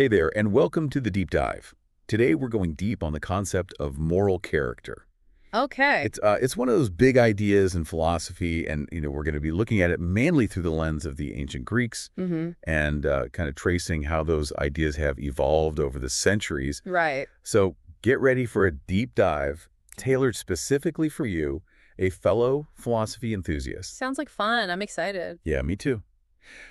Hey there, and welcome to the Deep Dive. Today we're going deep on the concept of moral character. Okay. It's one of those big ideas in philosophy, and we're going to be looking at it mainly through the lens of the ancient Greeks Mm-hmm. and kind of tracing how those ideas have evolved over the centuries. Right. So get ready for a deep dive tailored specifically for you, a fellow philosophy enthusiast. Sounds like fun. I'm excited. Yeah, me too.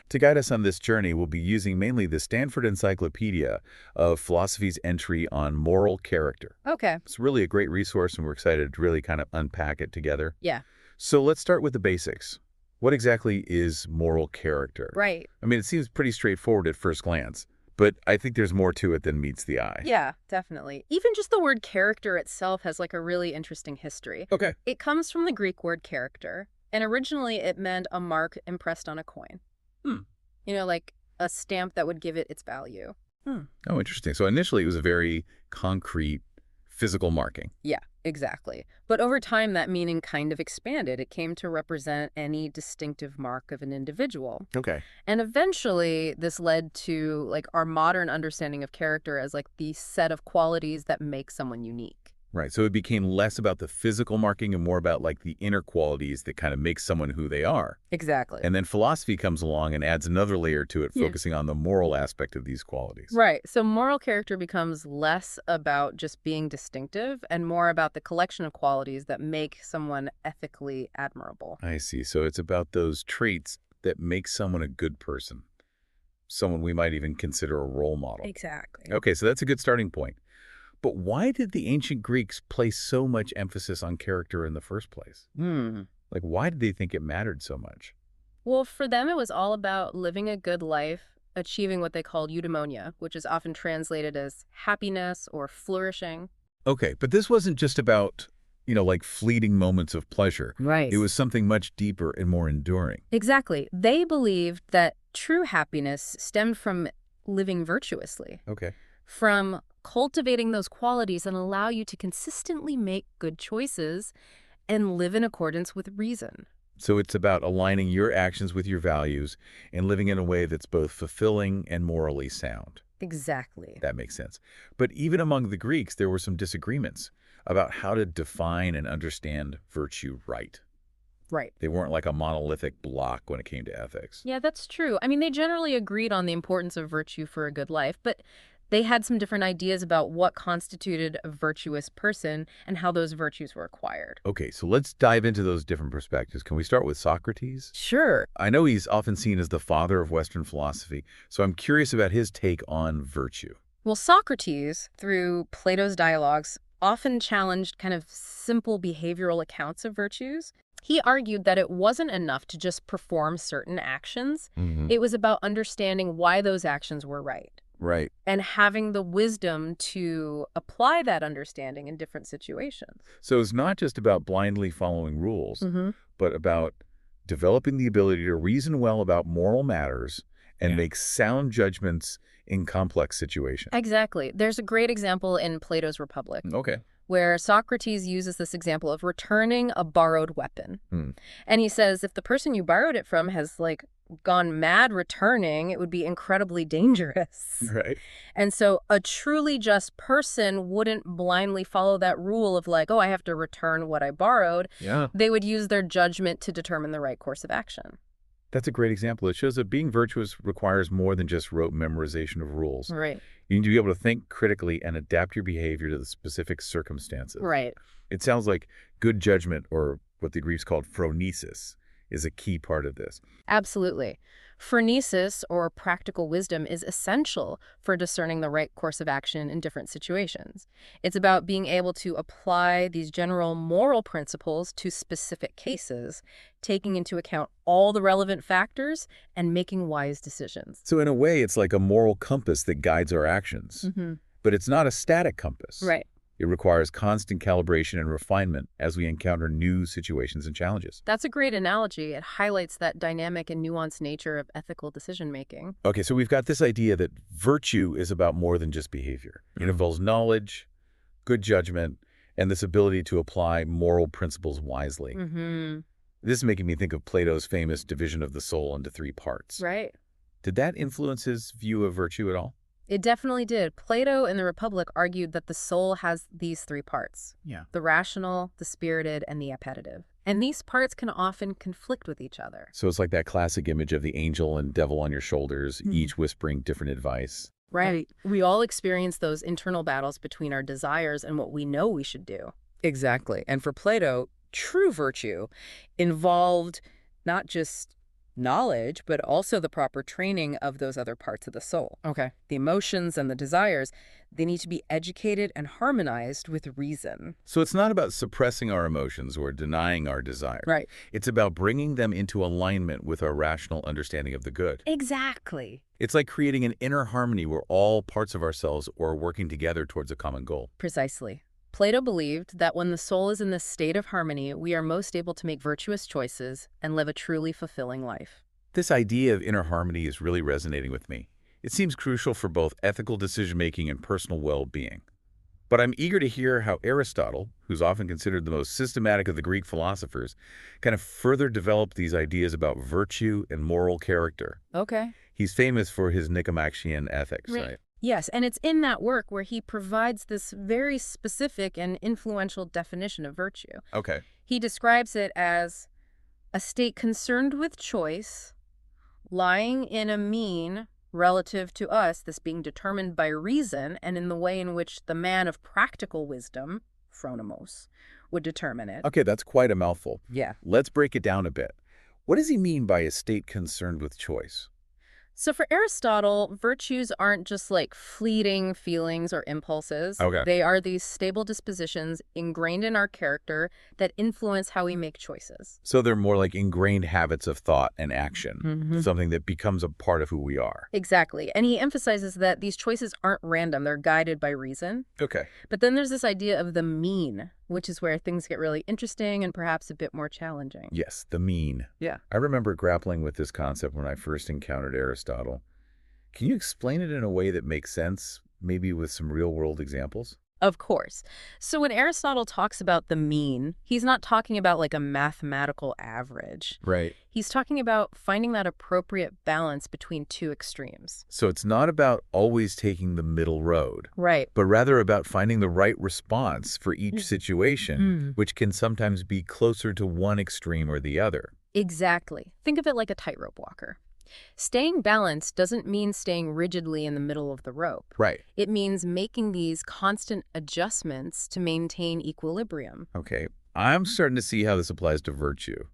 To guide us on this journey, we'll be using mainly the Stanford Encyclopedia of Philosophy's entry on moral character. Okay. It's really a great resource, and we're excited to really kind of unpack it together. Yeah. So let's start with the basics. What exactly is moral character? Right. I mean, it seems pretty straightforward at first glance, but I think there's more to it than meets the eye. Yeah, definitely. Even just the word character itself has like a really interesting history. Okay. It comes from the Greek word character, and originally it meant a mark impressed on a coin. Hmm. Like a stamp that would give it its value. Oh, interesting. So initially it was a very concrete physical marking. Yeah, exactly. But over time, that meaning kind of expanded. It came to represent any distinctive mark of an individual. Okay. And eventually, this led to like our modern understanding of character as like the set of qualities that make someone unique. Right. So it became less about the physical marking and more about like the inner qualities that kind of make someone who they are. Exactly. And then philosophy comes along and adds another layer to it, Yeah. focusing on the moral aspect of these qualities. Right. So moral character becomes less about just being distinctive and more about the collection of qualities that make someone ethically admirable. I see. So it's about those traits that make someone a good person, someone we might even consider a role model. Exactly. Okay, so that's a good starting point. But why did the ancient Greeks place so much emphasis on character in the first place? Like, why did they think it mattered so much? Well, for them, it was all about living a good life, achieving what they called eudaimonia, which is often translated as happiness or flourishing. Okay, but this wasn't just about, like fleeting moments of pleasure. Right. It was something much deeper and more enduring. Exactly. They believed that true happiness stemmed from living virtuously, Okay. from cultivating those qualities that allow you to consistently make good choices and live in accordance with reason. So it's about aligning your actions with your values and living in a way that's both fulfilling and morally sound. Exactly. That makes sense. But even among the Greeks, there were some disagreements about how to define and understand virtue right. Right. They weren't like a monolithic block when it came to ethics. Yeah, that's true. I mean, they generally agreed on the importance of virtue for a good life, but they had some different ideas about what constituted a virtuous person and how those virtues were acquired. Okay, so let's dive into those different perspectives. Can we start with Socrates? Sure. I know he's often seen as the father of Western philosophy, so I'm curious about his take on virtue. Well, Socrates, through Plato's dialogues, often challenged kind of simple behavioral accounts of virtues. He argued that it wasn't enough to just perform certain actions. It was about understanding why those actions were right Right. and having the wisdom to apply that understanding in different situations. So it's not just about blindly following rules, Mm-hmm. but about developing the ability to reason well about moral matters and make sound judgments in complex situations. Exactly. There's a great example in Plato's Republic Okay. where Socrates uses this example of returning a borrowed weapon. Hmm. And he says if the person you borrowed it from has like gone mad returning, it would be incredibly dangerous. Right. And so a truly just person wouldn't blindly follow that rule of like, oh, I have to return what I borrowed. Yeah. They would use their judgment to determine the right course of action. That's a great example. It shows that being virtuous requires more than just rote memorization of rules. Right. You need to be able to think critically and adapt your behavior to the specific circumstances. Right. It sounds like good judgment, or what the Greeks called phronesis, is a key part of this. Absolutely. Phronesis, or practical wisdom, is essential for discerning the right course of action in different situations. It's about being able to apply these general moral principles to specific cases, taking into account all the relevant factors and making wise decisions. So in a way, it's like a moral compass that guides our actions. Mm-hmm. But it's not a static compass. Right. It requires constant calibration and refinement as we encounter new situations and challenges. That's a great analogy. It highlights that dynamic and nuanced nature of ethical decision-making. Okay, so we've got this idea that virtue is about more than just behavior. It involves knowledge, good judgment, and this ability to apply moral principles wisely. Mm-hmm. This is making me think of Plato's famous division of the soul into three parts. Right. Did that influence his view of virtue at all? It definitely did. Plato in the Republic argued that the soul has these three parts: Yeah. the rational, the spirited, and the appetitive. And these parts can often conflict with each other. So it's like that classic image of the angel and devil on your shoulders, each whispering different advice. Right. We all experience those internal battles between our desires and what we know we should do. Exactly. And for Plato, true virtue involved not just knowledge, but also the proper training of those other parts of the soul. Okay. The emotions and the desires, they need to be educated and harmonized with reason. So it's not about suppressing our emotions or denying our desire. Right. It's about bringing them into alignment with our rational understanding of the good. Exactly. It's like creating an inner harmony where all parts of ourselves are working together towards a common goal. Precisely. Plato believed that when the soul is in this state of harmony, we are most able to make virtuous choices and live a truly fulfilling life. This idea of inner harmony is really resonating with me. It seems crucial for both ethical decision-making and personal well-being. But I'm eager to hear how Aristotle, who's often considered the most systematic of the Greek philosophers, kind of further developed these ideas about virtue and moral character. Okay. He's famous for his Nicomachean Ethics, Right. right? Yes, and it's in that work where he provides this very specific and influential definition of virtue. Okay. He describes it as a state concerned with choice, lying in a mean relative to us, this being determined by reason and in the way in which the man of practical wisdom, phronimos, would determine it. Okay, that's quite a mouthful. Yeah. Let's break it down a bit. What does he mean by a state concerned with choice? So for Aristotle, virtues aren't just like fleeting feelings or impulses. Okay. They are these stable dispositions ingrained in our character that influence how we make choices. So they're more like ingrained habits of thought and action, Mm-hmm. something that becomes a part of who we are. Exactly. And he emphasizes that these choices aren't random. They're guided by reason. Okay. But then there's this idea of the mean, which is where things get really interesting and perhaps a bit more challenging. Yes, the mean. Yeah. I remember grappling with this concept when I first encountered Aristotle. Can you explain it in a way that makes sense, maybe with some real-world examples? Of course. So when Aristotle talks about the mean, he's not talking about like a mathematical average. Right. He's talking about finding that appropriate balance between two extremes. So it's not about always taking the middle road, Right. but rather about finding the right response for each situation, Mm. which can sometimes be closer to one extreme or the other. Exactly. Think of it like a tightrope walker. Staying balanced doesn't mean staying rigidly in the middle of the rope. Right. It means making these constant adjustments to maintain equilibrium. Okay. I'm starting to see how this applies to virtue.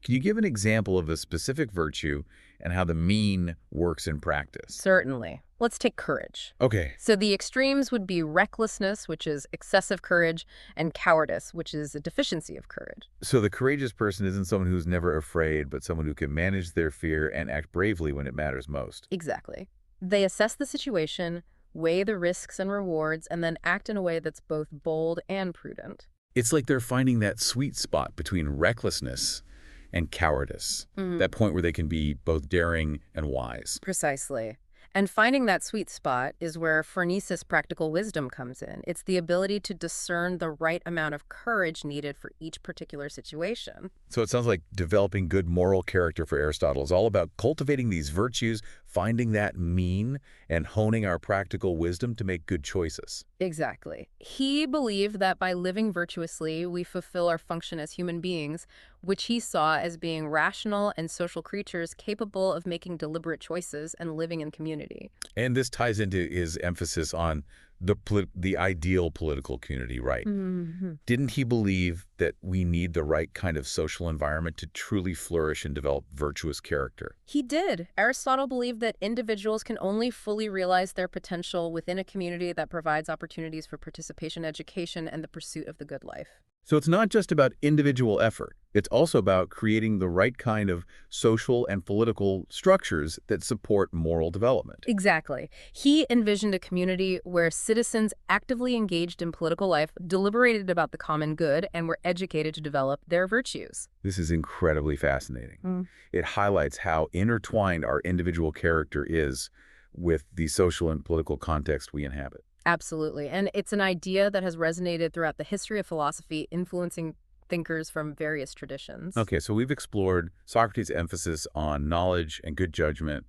Can you give an example of a specific virtue and how the mean works in practice? Certainly. Let's take courage. Okay. So the extremes would be recklessness, which is excessive courage, and cowardice, which is a deficiency of courage. So the courageous person isn't someone who's never afraid, but someone who can manage their fear and act bravely when it matters most. Exactly. They assess the situation, weigh the risks and rewards, and then act in a way that's both bold and prudent. It's like they're finding that sweet spot between recklessness and cowardice, that point where they can be both daring and wise. Precisely. And finding that sweet spot is where phronesis practical wisdom comes in. It's the ability to discern the right amount of courage needed for each particular situation. So it sounds like developing good moral character for Aristotle is all about cultivating these virtues, finding that mean, and honing our practical wisdom to make good choices. Exactly. He believed that by living virtuously, we fulfill our function as human beings, which he saw as being rational and social creatures capable of making deliberate choices and living in community. And this ties into his emphasis on the ideal political community, right? Didn't he believe that we need the right kind of social environment to truly flourish and develop virtuous character? He did. Aristotle believed that individuals can only fully realize their potential within a community that provides opportunities for participation, education, and the pursuit of the good life. So it's not just about individual effort. It's also about creating the right kind of social and political structures that support moral development. Exactly. He envisioned a community where citizens actively engaged in political life, deliberated about the common good, and were educated to develop their virtues. This is incredibly fascinating. It highlights how intertwined our individual character is with the social and political context we inhabit. Absolutely. And it's an idea that has resonated throughout the history of philosophy, influencing thinkers from various traditions. Okay, so we've explored Socrates' emphasis on knowledge and good judgment,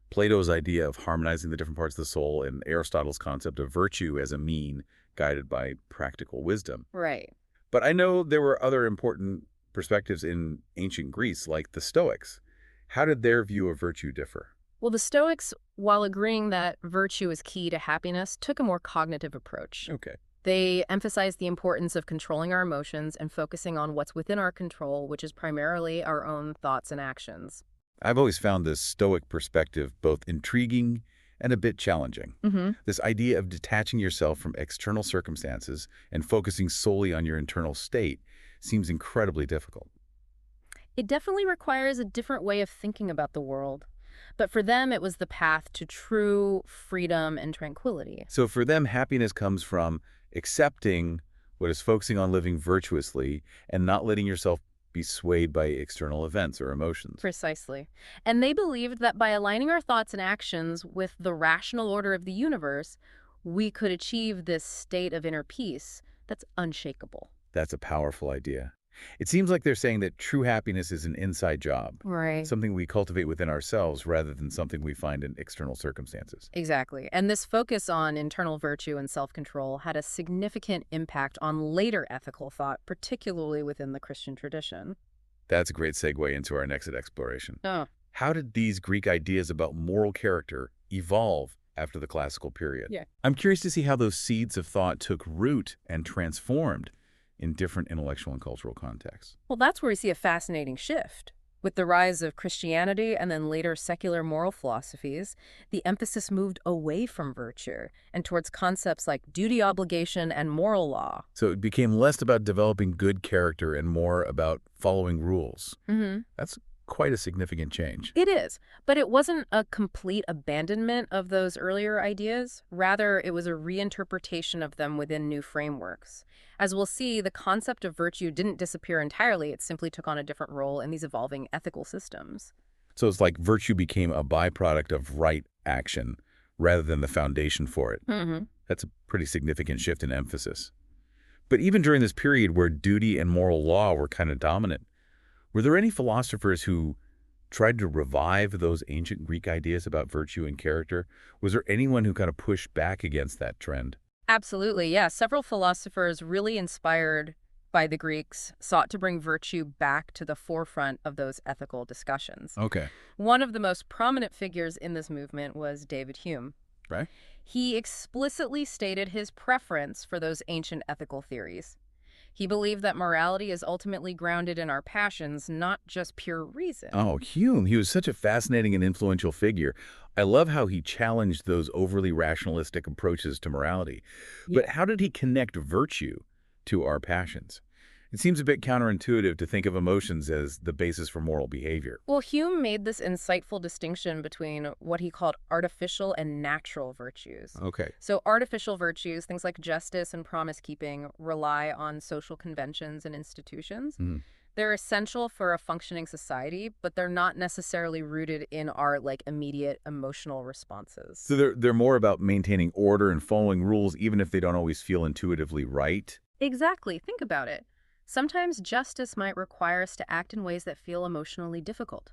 Plato's idea of harmonizing the different parts of the soul and Aristotle's concept of virtue as a mean guided by practical wisdom. Right. But I know there were other important perspectives in ancient Greece, like the Stoics. How did their view of virtue differ? Well, the Stoics, while agreeing that virtue is key to happiness, took a more cognitive approach. Okay. They emphasized the importance of controlling our emotions and focusing on what's within our control, which is primarily our own thoughts and actions. I've always found this Stoic perspective both intriguing and a bit challenging. Mm-hmm. This idea of detaching yourself from external circumstances and focusing solely on your internal state seems incredibly difficult. It definitely requires a different way of thinking about the world. But for them, it was the path to true freedom and tranquility. So for them, happiness comes from accepting what is focusing on living virtuously and not letting yourself be swayed by external events or emotions. Precisely. And they believed that by aligning our thoughts and actions with the rational order of the universe, we could achieve this state of inner peace that's unshakable. That's a powerful idea. It seems like they're saying that true happiness is an inside job, Right. something we cultivate within ourselves rather than something we find in external circumstances. Exactly. And this focus on internal virtue and self-control had a significant impact on later ethical thought, particularly within the Christian tradition. That's a great segue into our next exploration. Oh. How did these Greek ideas about moral character evolve after the classical period? Yeah. I'm curious to see how those seeds of thought took root and transformed in different intellectual and cultural contexts. Well, that's where we see a fascinating shift. With the rise of Christianity and then later secular moral philosophies, the emphasis moved away from virtue and towards concepts like duty, obligation, and moral law. So it became less about developing good character and more about following rules. Mm-hmm. That's quite a significant change. It is, but it wasn't a complete abandonment of those earlier ideas. Rather, it was a reinterpretation of them within new frameworks. As we'll see, the concept of virtue didn't disappear entirely. It simply took on a different role in these evolving ethical systems. So it's like virtue became a byproduct of right action rather than the foundation for it. Mm-hmm. That's a pretty significant shift in emphasis. But even during this period where duty and moral law were kind of dominant, were there any philosophers who tried to revive those ancient Greek ideas about virtue and character? Was there anyone who kind of pushed back against that trend? Absolutely, yeah. Several philosophers really inspired by the Greeks sought to bring virtue back to the forefront of those ethical discussions. Okay. One of the most prominent figures in this movement was David Hume. Right. He explicitly stated his preference for those ancient ethical theories. He believed that morality is ultimately grounded in our passions, not just pure reason. Oh, Hume. He was such a fascinating and influential figure. I love how he challenged those overly rationalistic approaches to morality. But how did he connect virtue to our passions? It seems a bit counterintuitive to think of emotions as the basis for moral behavior. Well, Hume made this insightful distinction between what he called artificial and natural virtues. Okay. So artificial virtues, things like justice and promise-keeping, rely on social conventions and institutions. Mhm. They're essential for a functioning society, but they're not necessarily rooted in our immediate emotional responses. So they're more about maintaining order and following rules even if they don't always feel intuitively right? Exactly. Think about it. Sometimes justice might require us to act in ways that feel emotionally difficult,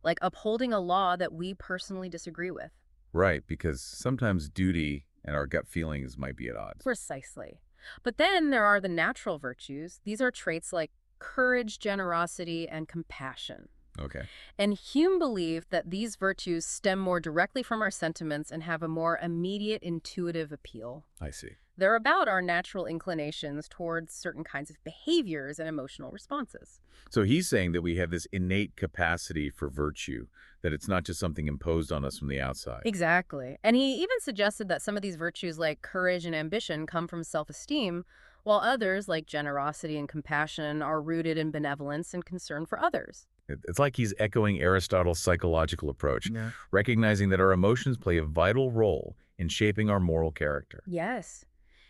like upholding a law that we personally disagree with. Right, because sometimes duty and our gut feelings might be at odds. Precisely. But then there are the natural virtues. These are traits like courage, generosity, and compassion. Okay. And Hume believed that these virtues stem more directly from our sentiments and have a more immediate intuitive appeal. I see. They're about our natural inclinations towards certain kinds of behaviors and emotional responses. So he's saying that we have this innate capacity for virtue, that it's not just something imposed on us from the outside. Exactly. And he even suggested that some of these virtues like courage and ambition come from self-esteem, while others like generosity and compassion are rooted in benevolence and concern for others. It's like he's echoing Aristotle's psychological approach, recognizing that our emotions play a vital role in shaping our moral character. Yes.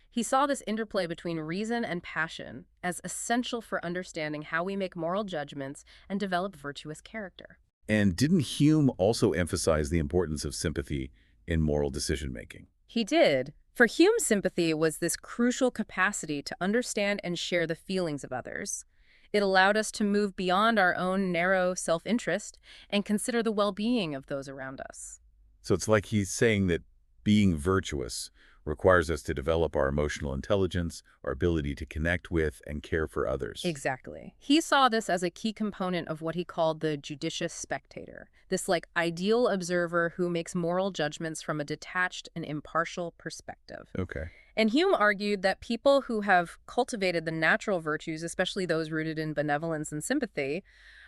He saw this interplay between reason and passion as essential for understanding how we make moral judgments and develop virtuous character. And didn't Hume also emphasize the importance of sympathy in moral decision-making? He did. For Hume, sympathy was this crucial capacity to understand and share the feelings of others. It allowed us to move beyond our own narrow self-interest and consider the well-being of those around us. So it's like he's saying that being virtuous requires us to develop our emotional intelligence, our ability to connect with and care for others. Exactly. He saw this as a key component of what he called the judicious spectator, this like ideal observer who makes moral judgments from a detached and impartial perspective. Okay. And Hume argued that people who have cultivated the natural virtues, especially those rooted in benevolence and sympathy,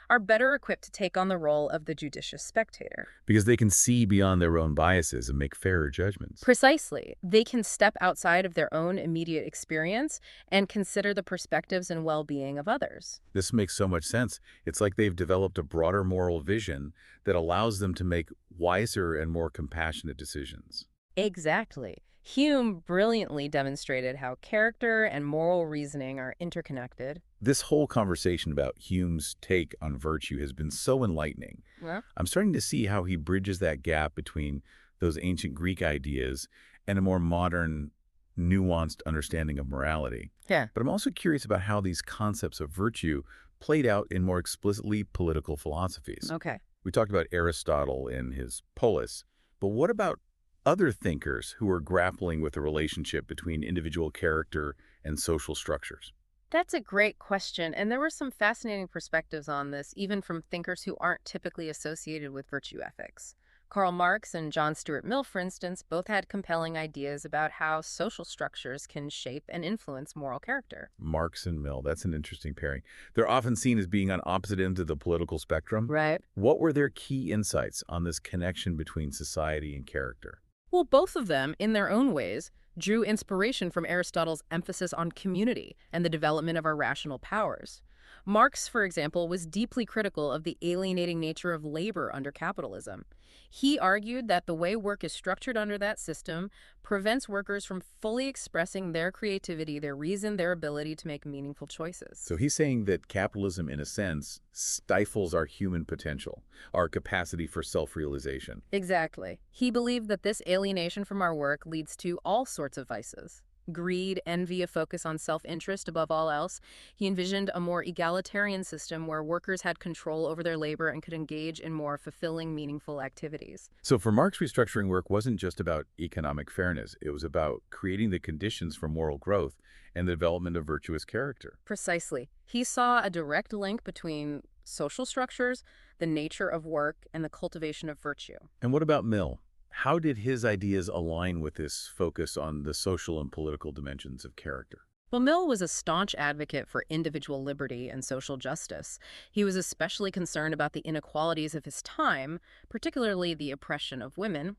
are better equipped to take on the role of the judicious spectator. Because they can see beyond their own biases and make fairer judgments. Precisely. They can step outside of their own immediate experience and consider the perspectives and well-being of others. This makes so much sense. It's like they've developed a broader moral vision that allows them to make wiser and more compassionate decisions. Exactly. Hume brilliantly demonstrated how character and moral reasoning are interconnected. This whole conversation about Hume's take on virtue has been so enlightening. Yeah. I'm starting to see how he bridges that gap between those ancient Greek ideas and a more modern, nuanced understanding of morality. Yeah. But I'm also curious about how these concepts of virtue played out in more explicitly political philosophies. Okay. We talked about Aristotle in his Polis, but what about other thinkers who are grappling with the relationship between individual character and social structures? That's a great question, and there were some fascinating perspectives on this, even from thinkers who aren't typically associated with virtue ethics. Karl Marx and John Stuart Mill, for instance, both had compelling ideas about how social structures can shape and influence moral character. Marx and Mill, that's an interesting pairing. They're often seen as being on opposite ends of the political spectrum. Right. What were their key insights on this connection between society and character? Well, both of them, in their own ways, drew inspiration from Aristotle's emphasis on community and the development of our rational powers. Marx, for example, was deeply critical of the alienating nature of labor under capitalism. He argued that the way work is structured under that system prevents workers from fully expressing their creativity, their reason, their ability to make meaningful choices. So he's saying that capitalism, in a sense, stifles our human potential, our capacity for self-realization. Exactly. He believed that this alienation from our work leads to all sorts of vices. Greed, envy, a focus on self-interest above all else. He envisioned a more egalitarian system where workers had control over their labor and could engage in more fulfilling, meaningful activities. So for Marx, restructuring work wasn't just about economic fairness. It was about creating the conditions for moral growth and the development of virtuous character. Precisely. He saw a direct link between social structures, the nature of work, and the cultivation of virtue. And what about Mill? How did his ideas align with this focus on the social and political dimensions of character? Well, Mill was a staunch advocate for individual liberty and social justice. He was especially concerned about the inequalities of his time, particularly the oppression of women.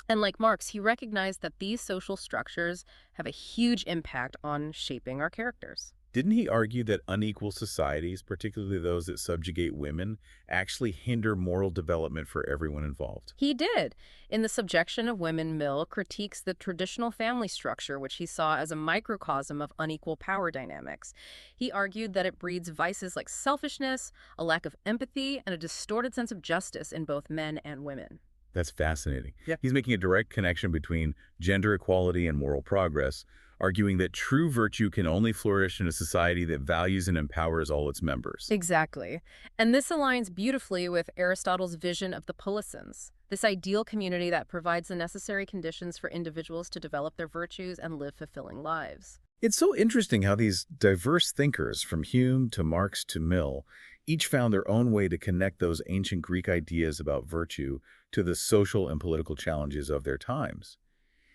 And like Marx, he recognized that these social structures have a huge impact on shaping our characters. Didn't he argue that unequal societies, particularly those that subjugate women, actually hinder moral development for everyone involved? He did. In The Subjection of Women, Mill critiques the traditional family structure, which he saw as a microcosm of unequal power dynamics. He argued that it breeds vices like selfishness, a lack of empathy, and a distorted sense of justice in both men and women. That's fascinating. Yeah. He's making a direct connection between gender equality and moral progress, arguing that true virtue can only flourish in a society that values and empowers all its members. Exactly. And this aligns beautifully with Aristotle's vision of the polisens, this ideal community that provides the necessary conditions for individuals to develop their virtues and live fulfilling lives. It's so interesting how these diverse thinkers, from Hume to Marx to Mill, each found their own way to connect those ancient Greek ideas about virtue to the social and political challenges of their times.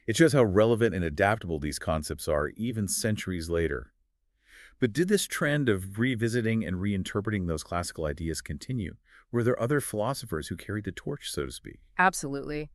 It shows how relevant and adaptable these concepts are even centuries later. But did this trend of revisiting and reinterpreting those classical ideas continue? Were there other philosophers who carried the torch, so to speak? Absolutely.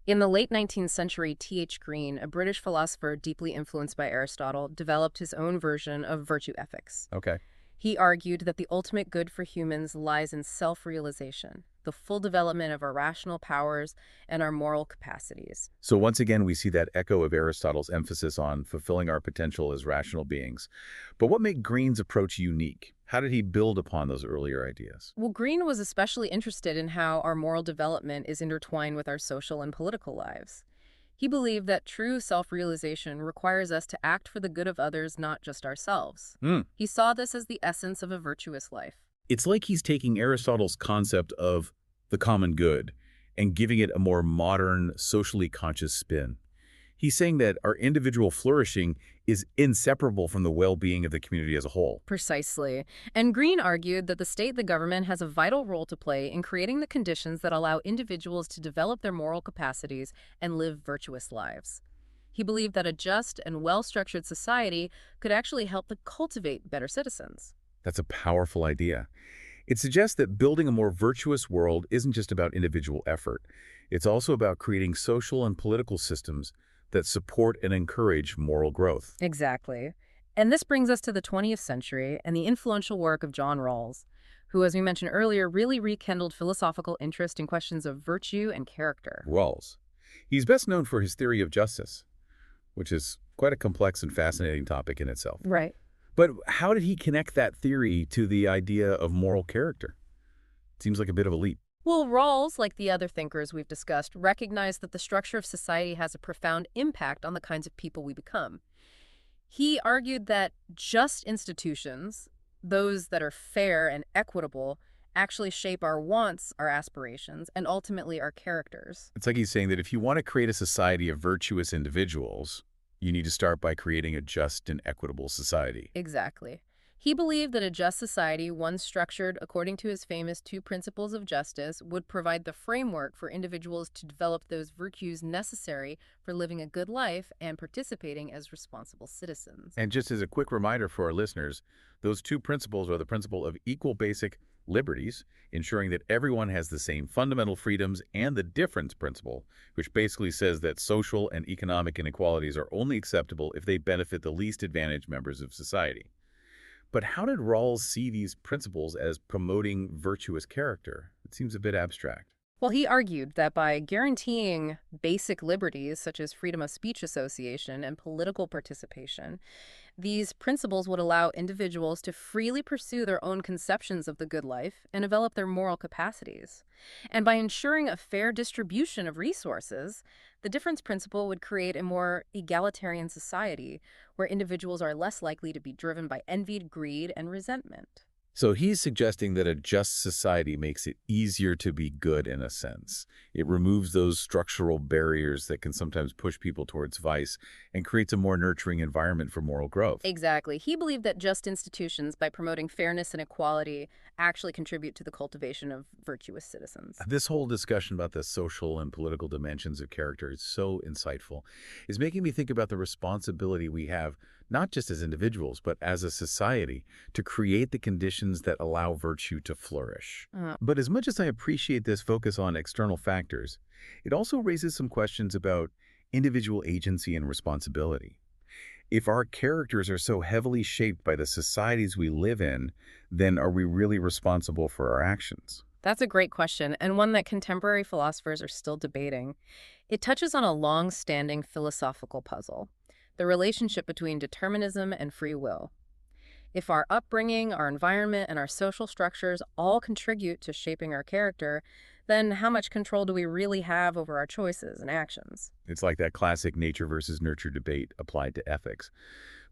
In the late 19th century, T.H. Green, a British philosopher deeply influenced by Aristotle, developed his own version of virtue ethics. Okay. He argued that the ultimate good for humans lies in self-realization, the full development of our rational powers and our moral capacities. So once again, we see that echo of Aristotle's emphasis on fulfilling our potential as rational beings. But what made Green's approach unique? How did he build upon those earlier ideas? Well, Green was especially interested in how our moral development is intertwined with our social and political lives. He believed that true self-realization requires us to act for the good of others, not just ourselves. He saw this as the essence of a virtuous life. It's like he's taking Aristotle's concept of the common good and giving it a more modern, socially conscious spin. He's saying that our individual flourishing is inseparable from the well-being of the community as a whole. Precisely. And Green argued that the state, the government, has a vital role to play in creating the conditions that allow individuals to develop their moral capacities and live virtuous lives. He believed that a just and well-structured society could actually help to cultivate better citizens. That's a powerful idea. It suggests that building a more virtuous world isn't just about individual effort. It's also about creating social and political systems that support and encourage moral growth. Exactly. And this brings us to the 20th century and the influential work of John Rawls, who, as we mentioned earlier, really rekindled philosophical interest in questions of virtue and character. Rawls. He's best known for his theory of justice, which is quite a complex and fascinating topic in itself. Right. But how did he connect that theory to the idea of moral character? Seems like a bit of a leap. Well, Rawls, like the other thinkers we've discussed, recognized that the structure of society has a profound impact on the kinds of people we become. He argued that just institutions, those that are fair and equitable, actually shape our wants, our aspirations, and ultimately our characters. It's like he's saying that if you want to create a society of virtuous individuals, you need to start by creating a just and equitable society. Exactly. He believed that a just society, one structured according to his famous two principles of justice, would provide the framework for individuals to develop those virtues necessary for living a good life and participating as responsible citizens. And just as a quick reminder for our listeners, those two principles are the principle of equal basic liberties, ensuring that everyone has the same fundamental freedoms, and the difference principle, which basically says that social and economic inequalities are only acceptable if they benefit the least advantaged members of society. But how did Rawls see these principles as promoting virtuous character? It seems a bit abstract. Well, he argued that by guaranteeing basic liberties such as freedom of speech association and political participation, these principles would allow individuals to freely pursue their own conceptions of the good life and develop their moral capacities. And by ensuring a fair distribution of resources, the difference principle would create a more egalitarian society where individuals are less likely to be driven by envy, greed, and resentment. So he's suggesting that a just society makes it easier to be good in a sense. It removes those structural barriers that can sometimes push people towards vice and creates a more nurturing environment for moral growth. Exactly. He believed that just institutions, by promoting fairness and equality, actually contribute to the cultivation of virtuous citizens. This whole discussion about the social and political dimensions of character is so insightful. It's making me think about the responsibility we have, not just as individuals, but as a society, to create the conditions that allow virtue to flourish. But as much as I appreciate this focus on external factors, it also raises some questions about individual agency and responsibility. If our characters are so heavily shaped by the societies we live in, then are we really responsible for our actions? That's a great question, and one that contemporary philosophers are still debating. It touches on a long-standing philosophical puzzle: the relationship between determinism and free will. If our upbringing, our environment, and our social structures all contribute to shaping our character, then how much control do we really have over our choices and actions? It's like that classic nature versus nurture debate applied to ethics.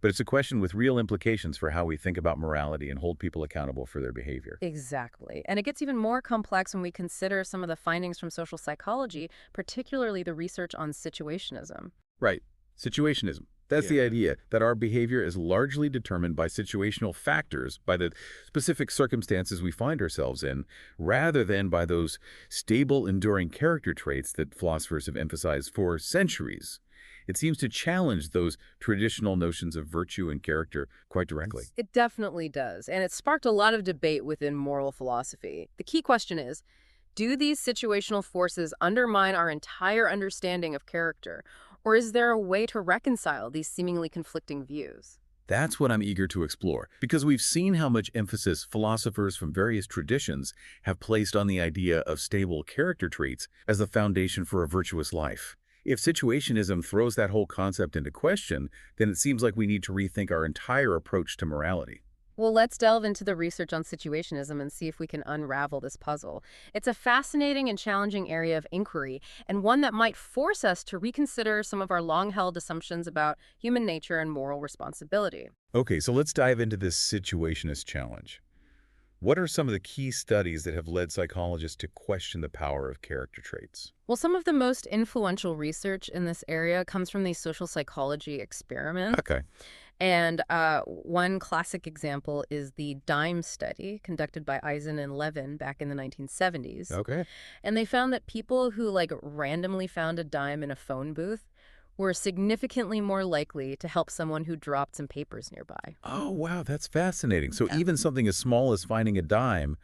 But it's a question with real implications for how we think about morality and hold people accountable for their behavior. Exactly. And it gets even more complex when we consider some of the findings from social psychology, particularly the research on situationism. Right. Situationism. That's the idea that our behavior is largely determined by situational factors, by the specific circumstances we find ourselves in, rather than by those stable, enduring character traits that philosophers have emphasized for centuries. It seems to challenge those traditional notions of virtue and character quite directly. It definitely does, and it sparked a lot of debate within moral philosophy. The key question is, do these situational forces undermine our entire understanding of character, or is there a way to reconcile these seemingly conflicting views? That's what I'm eager to explore, because we've seen how much emphasis philosophers from various traditions have placed on the idea of stable character traits as the foundation for a virtuous life. If situationism throws that whole concept into question, then it seems like we need to rethink our entire approach to morality. Well, let's delve into the research on situationism and see if we can unravel this puzzle. It's a fascinating and challenging area of inquiry, and one that might force us to reconsider some of our long-held assumptions about human nature and moral responsibility. Okay, so let's dive into this situationist challenge. What are some of the key studies that have led psychologists to question the power of character traits? Well, some of the most influential research in this area comes from these social psychology experiments. Okay. And one classic example is the DIME study conducted by Eisen and Levin back in the 1970s. Okay. And they found that people who randomly found a dime in a phone booth were significantly more likely to help someone who dropped some papers nearby. Oh, wow, that's fascinating. So Yeah. even something as small as finding a dime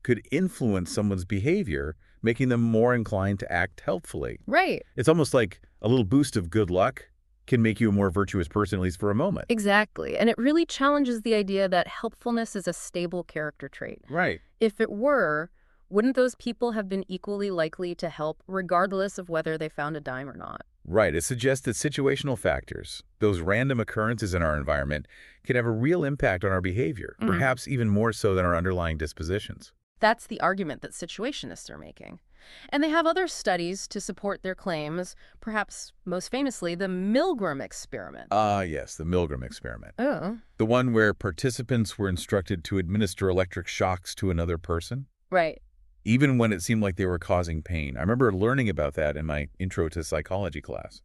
could influence someone's behavior, making them more inclined to act helpfully. Right. It's almost like a little boost of good luck can make you a more virtuous person, at least for a moment. Exactly. And it really challenges the idea that helpfulness is a stable character trait. Right. If it were, wouldn't those people have been equally likely to help regardless of whether they found a dime or not? Right. It suggests that situational factors, those random occurrences in our environment, can have a real impact on our behavior, Mhm. perhaps even more so than our underlying dispositions. That's the argument that situationists are making. And they have other studies to support their claims, perhaps most famously the Milgram experiment. Ah, yes, the Milgram experiment. Oh, The one where participants were instructed to administer electric shocks to another person, right. even when it seemed like they were causing pain. I remember learning about that in my Intro to Psychology class.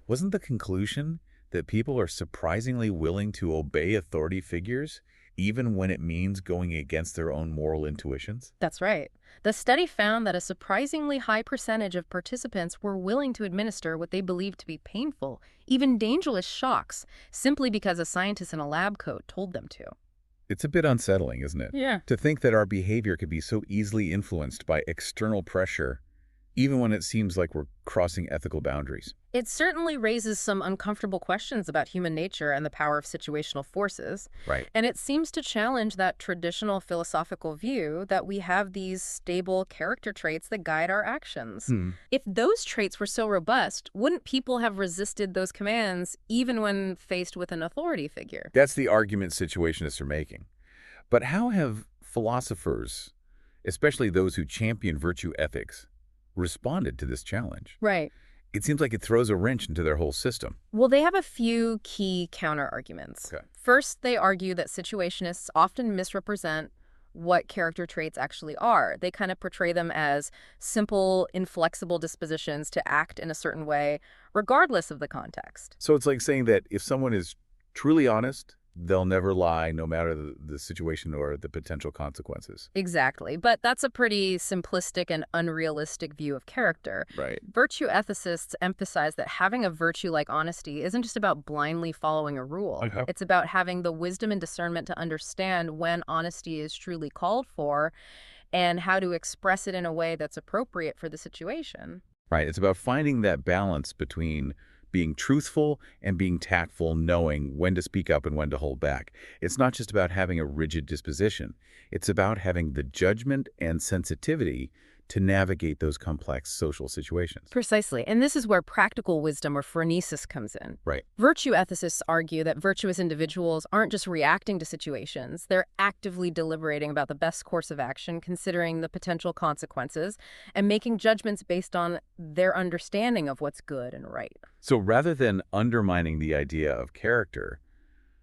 Wasn't the conclusion that people are surprisingly willing to obey authority figures, even when it means going against their own moral intuitions? That's right. The study found that a surprisingly high percentage of participants were willing to administer what they believed to be painful, even dangerous shocks, simply because a scientist in a lab coat told them to. It's a bit unsettling, isn't it? Yeah. To think that our behavior could be so easily influenced by external pressure, even when it seems like we're crossing ethical boundaries. It certainly raises some uncomfortable questions about human nature and the power of situational forces. Right. And it seems to challenge that traditional philosophical view that we have these stable character traits that guide our actions. If those traits were so robust, wouldn't people have resisted those commands even when faced with an authority figure? That's the argument situationists are making. But how have philosophers, especially those who champion virtue ethics, responded to this challenge? Right. It seems like it throws a wrench into their whole system. Well, they have a few key counter-arguments. Okay. First, they argue that situationists often misrepresent what character traits actually are. They kind of portray them as simple, inflexible dispositions to act in a certain way, regardless of the context. So it's like saying that if someone is truly honest, they'll never lie, no matter the situation or the potential consequences. Exactly. But that's a pretty simplistic and unrealistic view of character. Right. Virtue ethicists emphasize that having a virtue like honesty isn't just about blindly following a rule. Okay. It's about having the wisdom and discernment to understand when honesty is truly called for and how to express it in a way that's appropriate for the situation. Right. It's about finding that balance between being truthful and being tactful, knowing when to speak up and when to hold back. It's not just about having a rigid disposition. It's about having the judgment and sensitivity to navigate those complex social situations. Precisely. And this is where practical wisdom or phronesis comes in. Right. Virtue ethicists argue that virtuous individuals aren't just reacting to situations, they're actively deliberating about the best course of action, considering the potential consequences, and making judgments based on their understanding of what's good and right. So rather than undermining the idea of character,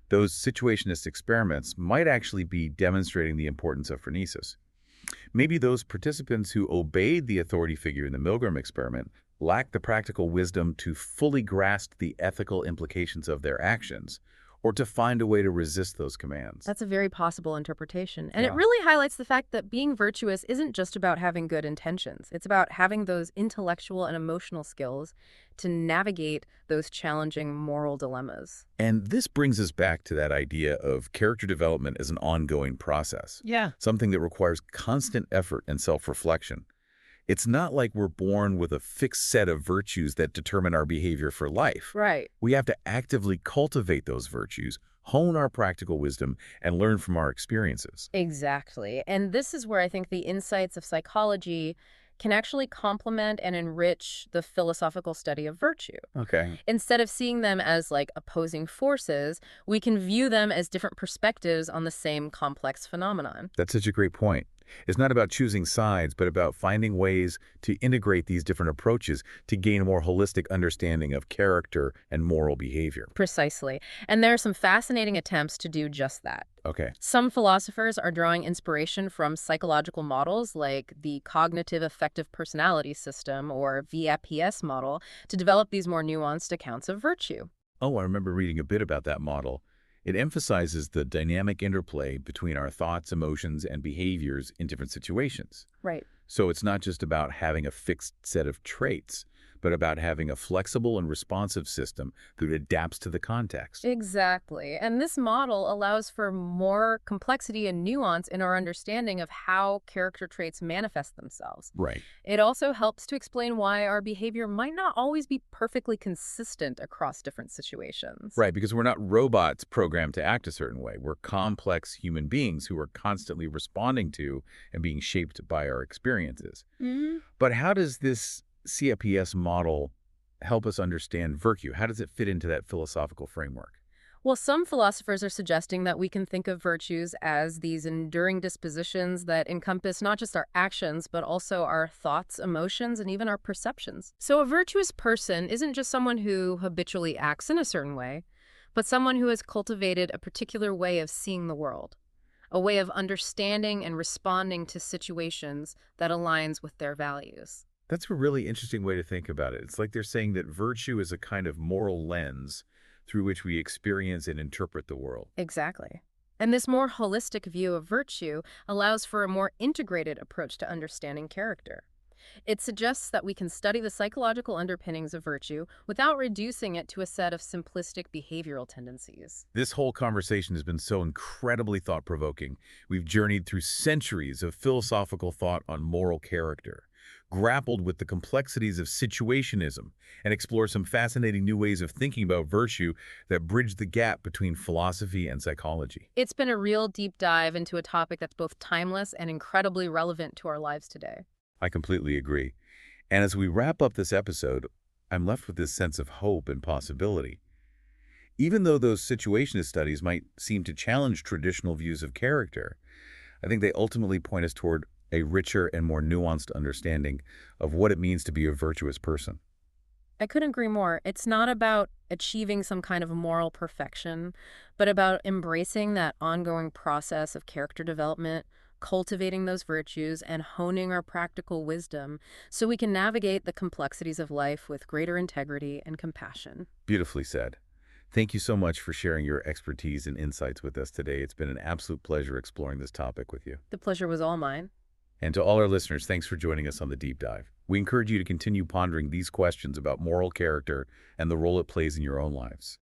those situationist experiments might actually be demonstrating the importance of phronesis. Maybe those participants who obeyed the authority figure in the Milgram experiment lacked the practical wisdom to fully grasp the ethical implications of their actions, or to find a way to resist those commands. That's a very possible interpretation. And it Yeah. really highlights the fact that being virtuous isn't just about having good intentions. It's about having those intellectual and emotional skills to navigate those challenging moral dilemmas. And this brings us back to that idea of character development as an ongoing process, Yeah. something that requires constant effort and self-reflection. It's not like we're born with a fixed set of virtues that determine our behavior for life. Right. We have to actively cultivate those virtues, hone our practical wisdom, and learn from our experiences. Exactly. And this is where I think the insights of psychology can actually complement and enrich the philosophical study of virtue. Okay. Instead of seeing them as opposing forces, we can view them as different perspectives on the same complex phenomenon. That's such a great point. It's not about choosing sides, but about finding ways to integrate these different approaches to gain a more holistic understanding of character and moral behavior. Precisely. And there are some fascinating attempts to do just that. Okay. Some philosophers are drawing inspiration from psychological models like the Cognitive Affective Personality System, or VAPS model, to develop these more nuanced accounts of virtue. Oh, I remember reading a bit about that model. It emphasizes the dynamic interplay between our thoughts, emotions, and behaviors in different situations. Right. So it's not just about having a fixed set of traits, but about having a flexible and responsive system that adapts to the context. Exactly. And this model allows for more complexity and nuance in our understanding of how character traits manifest themselves. Right. It also helps to explain why our behavior might not always be perfectly consistent across different situations. Right, because we're not robots programmed to act a certain way. We're complex human beings who are constantly responding to and being shaped by our experiences. Mhm. But how does this CAPS model help us understand virtue? How does it fit into that philosophical framework? Well, some philosophers are suggesting that we can think of virtues as these enduring dispositions that encompass not just our actions, but also our thoughts, emotions, and even our perceptions. So a virtuous person isn't just someone who habitually acts in a certain way, but someone who has cultivated a particular way of seeing the world, a way of understanding and responding to situations that aligns with their values. That's a really interesting way to think about it. It's like they're saying that virtue is a kind of moral lens through which we experience and interpret the world. Exactly. And this more holistic view of virtue allows for a more integrated approach to understanding character. It suggests that we can study the psychological underpinnings of virtue without reducing it to a set of simplistic behavioral tendencies. This whole conversation has been so incredibly thought-provoking. We've journeyed through centuries of philosophical thought on moral character, grappled with the complexities of situationism, and explored some fascinating new ways of thinking about virtue that bridge the gap between philosophy and psychology. It's been a real deep dive into a topic that's both timeless and incredibly relevant to our lives today. I completely agree. And as we wrap up this episode, I'm left with this sense of hope and possibility. Even though those situationist studies might seem to challenge traditional views of character, I think they ultimately point us toward a richer and more nuanced understanding of what it means to be a virtuous person. I couldn't agree more. It's not about achieving some kind of moral perfection, but about embracing that ongoing process of character development, cultivating those virtues, and honing our practical wisdom so we can navigate the complexities of life with greater integrity and compassion. Beautifully said. Thank you so much for sharing your expertise and insights with us today. It's been an absolute pleasure exploring this topic with you. The pleasure was all mine. And to all our listeners, thanks for joining us on the Deep Dive. We encourage you to continue pondering these questions about moral character and the role it plays in your own lives.